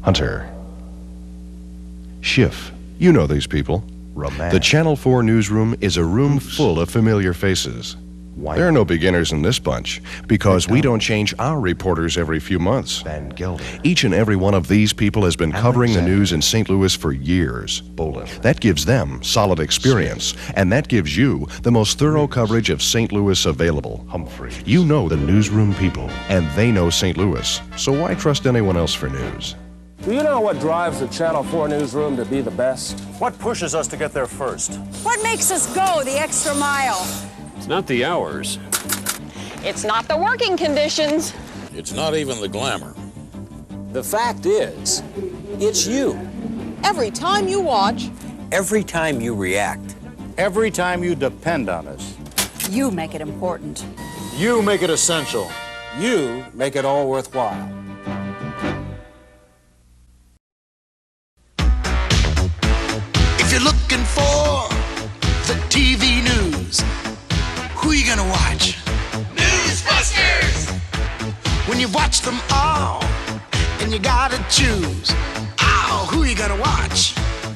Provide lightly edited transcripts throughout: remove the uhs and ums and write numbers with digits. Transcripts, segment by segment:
Hunter. Schiff. You know these people. Romance. The Channel 4 newsroom is a room full of familiar faces. White. There are no beginners in this bunch, because we don't change our reporters every few months. Van Gelder. Each and every one of these people has been covering the news in St. Louis for years. Bolin. That gives them solid experience, and that gives you the most thorough coverage of St. Louis available. Humphrey. You know the newsroom people, and they know St. Louis, so why trust anyone else for news? Do you know what drives the Channel 4 newsroom to be the best? What pushes us to get there first? What makes us go the extra mile? It's not the hours. It's not the working conditions. It's not even the glamour. The fact is, it's you. Every time you watch, Every time you react. Every time you depend on us. you make it important. You make it essential. You make it all worthwhile. If you're looking for the TV news, who you gonna watch? Newsbusters! When you watch them all, and you gotta choose, oh, who you gonna watch?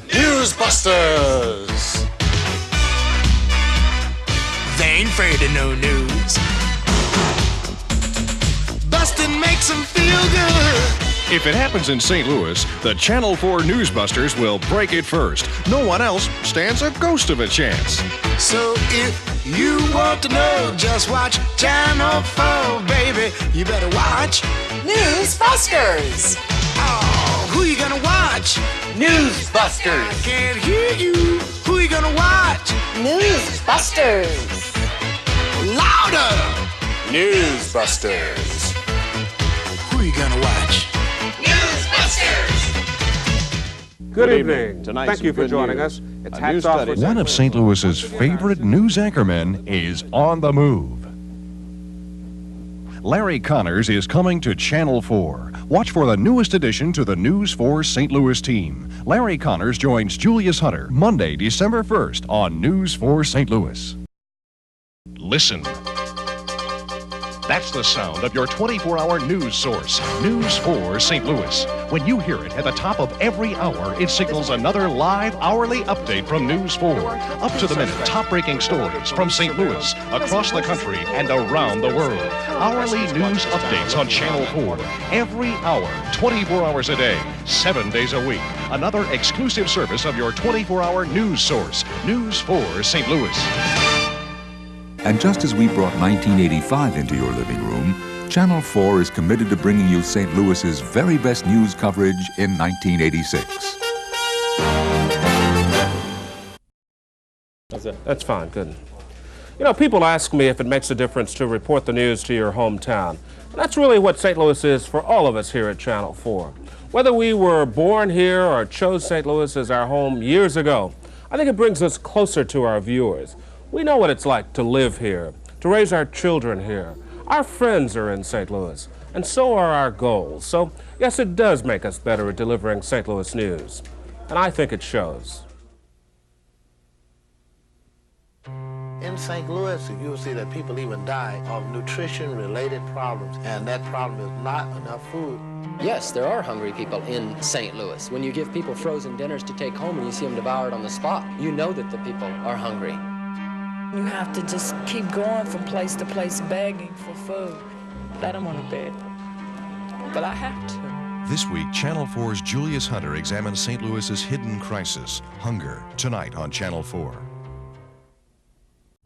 Newsbusters! They ain't afraid of no news. Bustin' makes them feel good. If it happens in St. Louis, the Channel 4 Newsbusters will break it first. No one else stands a ghost of a chance. So if you want to know, just watch Channel 4, baby. You better watch Newsbusters! Oh, who you gonna watch? Newsbusters! I can't hear you. Who you gonna watch? Newsbusters! Louder! Newsbusters! Who you gonna watch? Good evening. Tonight's Thank you for good joining news. us. It's A hats new off study. for One of St. Louis's favorite news anchormen is on the move. Larry Connors is coming to Channel 4. Watch for the newest addition to the News 4 St. Louis team. Larry Connors joins Julius Hunter Monday, December 1st on News 4 St. Louis. Listen. That's the sound of your 24-hour news source, News 4 St. Louis. When you hear it at the top of every hour, it signals another live hourly update from News 4. Up to the minute, top-breaking stories from St. Louis, across the country, and around the world. Hourly news updates on Channel 4. Every hour, 24 hours a day, 7 days a week. Another exclusive service of your 24-hour news source, News 4 St. Louis. And just as we brought 1985 into your living room, Channel 4 is committed to bringing you St. Louis's very best news coverage in 1986. That's fine, good. You know, people ask me if it makes a difference to report the news to your hometown. And that's really what St. Louis is for all of us here at Channel 4. Whether we were born here or chose St. Louis as our home years ago, I think it brings us closer to our viewers. We know what it's like to live here, to raise our children here. Our friends are in St. Louis, and so are our goals. So, yes, it does make us better at delivering St. Louis news. And I think it shows. In St. Louis, you'll see that people even die of nutrition-related problems, and that problem is not enough food. Yes, there are hungry people in St. Louis. When you give people frozen dinners to take home and you see them devoured on the spot, you know that the people are hungry. You have to just keep going from place to place begging for food. I don't want to beg, but I have to. This week, Channel 4's Julius Hunter examines St. Louis's hidden crisis, hunger, tonight on Channel 4.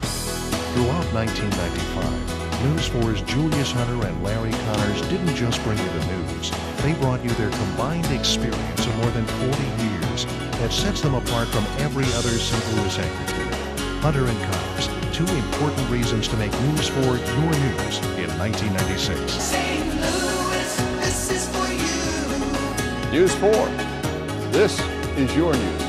Throughout 1995, News 4's Julius Hunter and Larry Connors didn't just bring you the news. They brought you their combined experience of more than 40 years that sets them apart from every other St. Louis anchor team. Hunter and Connors, two important reasons to make News 4 your news in 1996. St. Louis, this is for you. News 4. This is your news.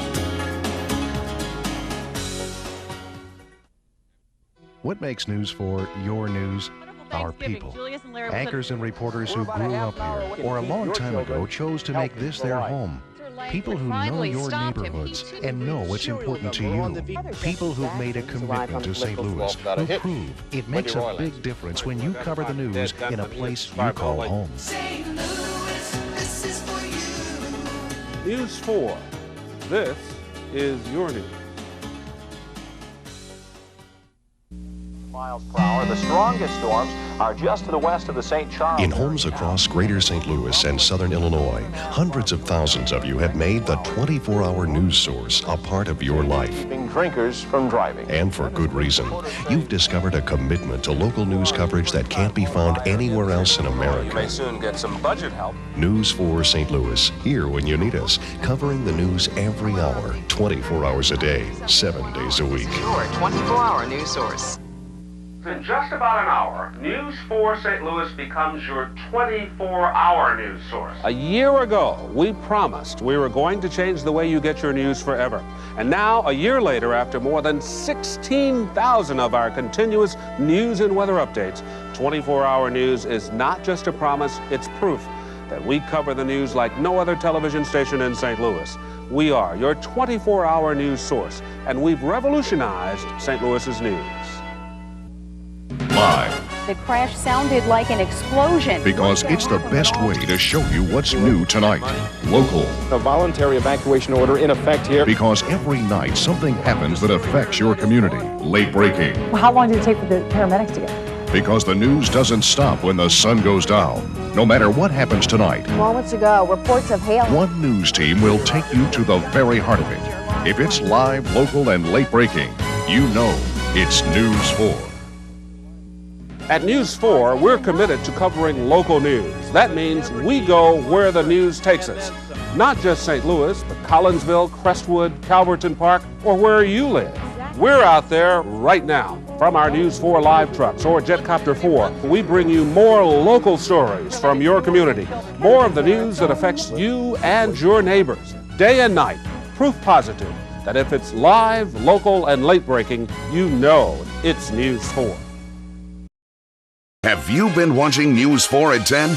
What makes News 4 your news? Our people. Anchors and reporters who grew up here or a long time ago chose to make this their home. People who know your neighborhoods and know what's important to you. People who've made a commitment to St. Louis, who prove it makes a big difference when you cover the news in a place you call home. St. Louis, this is for you. News 4. This is your news. Miles per hour. The strongest storms are just to the west of the St. Charles. In homes across greater St. Louis and southern Illinois, hundreds of thousands of you have made the 24-hour news source a part of your life. Keeping drinkers from driving. And for good reason. You've discovered a commitment to local news coverage that can't be found anywhere else in America. You may soon get some budget help. News 4 St. Louis, here when you need us, covering the news every hour, 24 hours a day, 7 days a week. Your 24-hour news source. In just about an hour, News 4 St. Louis becomes your 24-hour news source. A year ago, we promised we were going to change the way you get your news forever. And now, a year later, after more than 16,000 of our continuous news and weather updates, 24-hour news is not just a promise, it's proof that we cover the news like no other television station in St. Louis. We are your 24-hour news source, and we've revolutionized St. Louis's news. Live. The crash sounded like an explosion. Because it's the best way to show you what's new tonight. Local. A voluntary evacuation order in effect here. Because every night something happens that affects your community. Late breaking. Well, how long did it take for the paramedics to get? Because the news doesn't stop when the sun goes down. No matter what happens tonight. Moments ago, reports of hail. One news team will take you to the very heart of it. If it's live, local, and late breaking, you know it's News 4. At News 4, we're committed to covering local news. That means we go where the news takes us. Not just St. Louis, but Collinsville, Crestwood, Calverton Park, or where you live. We're out there right now. From our News 4 live trucks or Jetcopter 4, we bring you more local stories from your community. More of the news that affects you and your neighbors. Day and night, proof positive that if it's live, local, and late breaking, you know it's News 4. Have you been watching News 4 at 10?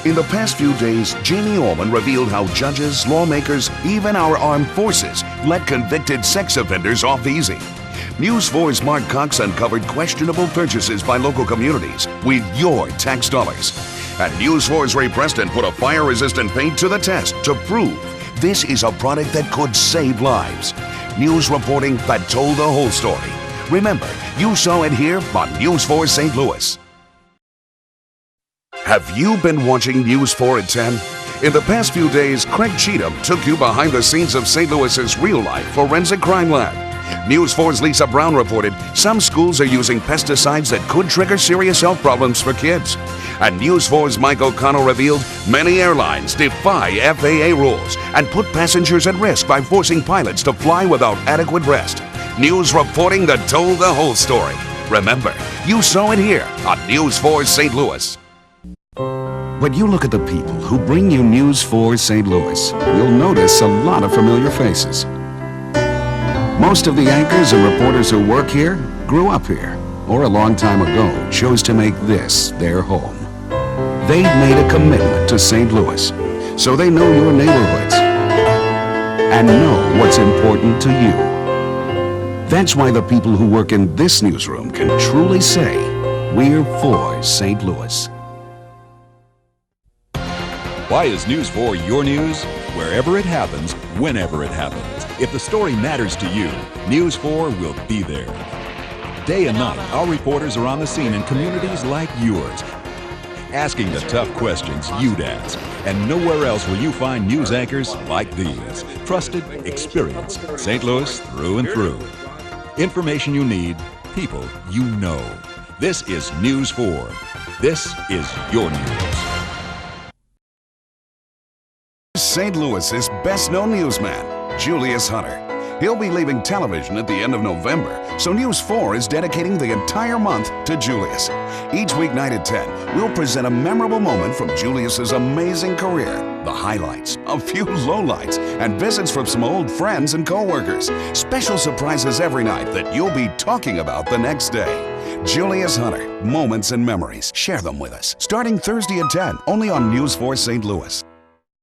In the past few days, Jamie Orman revealed how judges, lawmakers, even our armed forces let convicted sex offenders off easy. News 4's Mark Cox uncovered questionable purchases by local communities with your tax dollars. And News 4's Ray Preston put a fire-resistant paint to the test to prove this is a product that could save lives. News reporting that told the whole story. Remember, you saw it here on News 4 St. Louis. Have you been watching News 4 at 10? In the past few days, Craig Cheatham took you behind the scenes of St. Louis's real-life forensic crime lab. News 4's Lisa Brown reported some schools are using pesticides that could trigger serious health problems for kids. And News 4's Mike O'Connell revealed many airlines defy FAA rules and put passengers at risk by forcing pilots to fly without adequate rest. News reporting that told the whole story. Remember, you saw it here on News 4 St. Louis. When you look at the people who bring you News 4 St. Louis, you'll notice a lot of familiar faces. Most of the anchors and reporters who work here grew up here, or a long time ago chose to make this their home. They've made a commitment to St. Louis, so they know your neighborhoods and know what's important to you. That's why the people who work in this newsroom can truly say, we're for St. Louis. Why is News 4 your news? Wherever it happens, whenever it happens. If the story matters to you, News 4 will be there. Day and night, our reporters are on the scene in communities like yours, asking the tough questions you'd ask. And nowhere else will you find news anchors like these. Trusted, experienced, St. Louis through and through. Information you need, people you know. This is News 4. This is your news. St. Louis's best-known newsman, Julius Hunter. He'll be leaving television at the end of November, so News 4 is dedicating the entire month to Julius. Each weeknight at 10, we'll present a memorable moment from Julius's amazing career, the highlights, a few lowlights, and visits from some old friends and co-workers. Special surprises every night that you'll be talking about the next day. Julius Hunter, moments and memories. Share them with us. Starting Thursday at 10, only on News 4 St. Louis.